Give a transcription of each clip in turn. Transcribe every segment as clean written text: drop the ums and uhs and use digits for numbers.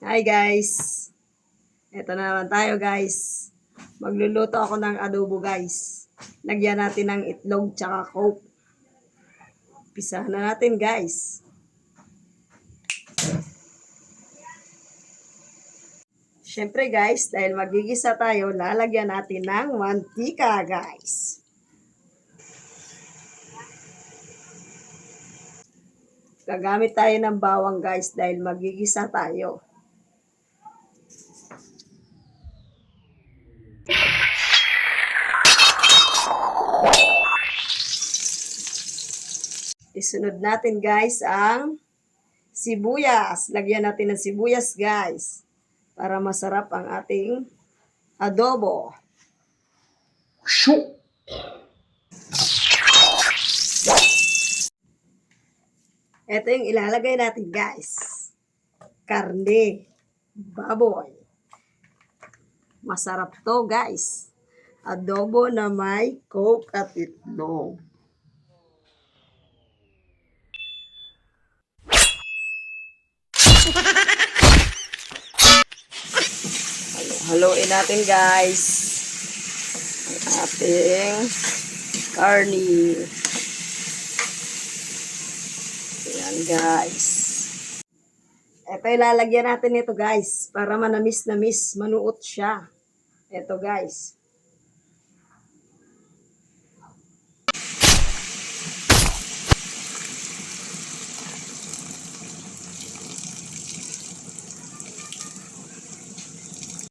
Hi guys! Ito na naman tayo guys. Magluluto ako ng adobo guys. Lagyan natin ng itlog tsaka coke. Pisahan na natin guys. Siyempre guys, dahil magigisa tayo, lalagyan natin ng mantika guys. Gagamit tayo ng bawang guys dahil magigisa tayo. Isunod natin guys ang sibuyas. Lagyan natin ng sibuyas guys para masarap ang ating adobo. Ito yung ilalagay natin guys. Karne. Baboy. Masarap to guys. Adobo na may coke at itlog. Haluin natin guys ang ating karne. Ayan guys. Ito ilalagyan natin ito guys para manamis-namis, manuot siya. Ito guys.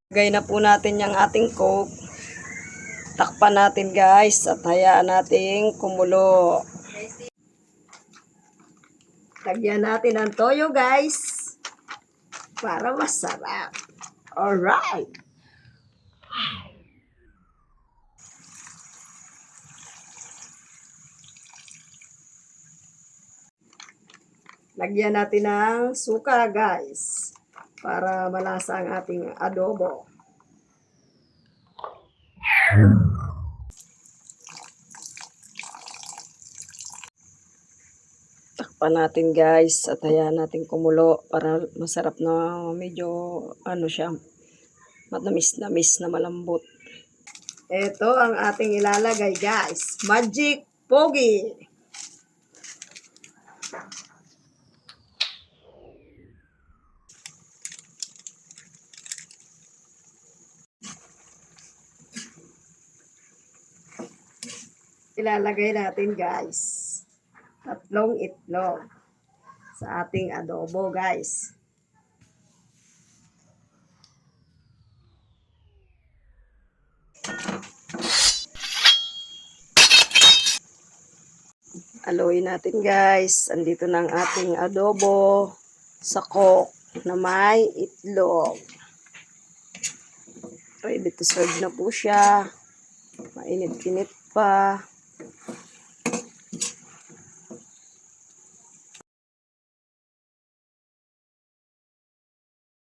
Lagay na po natin yung ating coke. Takpan natin guys at hayaan nating kumulo. Lagyan natin ng toyo guys para masarap. Alright. Lagyan natin ng suka guys para malasa ang ating adobo. Takpan natin guys at hayaan natin kumulo para masarap na medyo siya, matamis-namis na malambot. Ito ang ating ilalagay guys. Magic Pogi. Ilalagay natin guys 3 itlog sa ating adobo guys. Haluin natin guys. Andito na ang ating adobo sa coke na may itlog. Ready to serve na po siya. Mainit-init pa.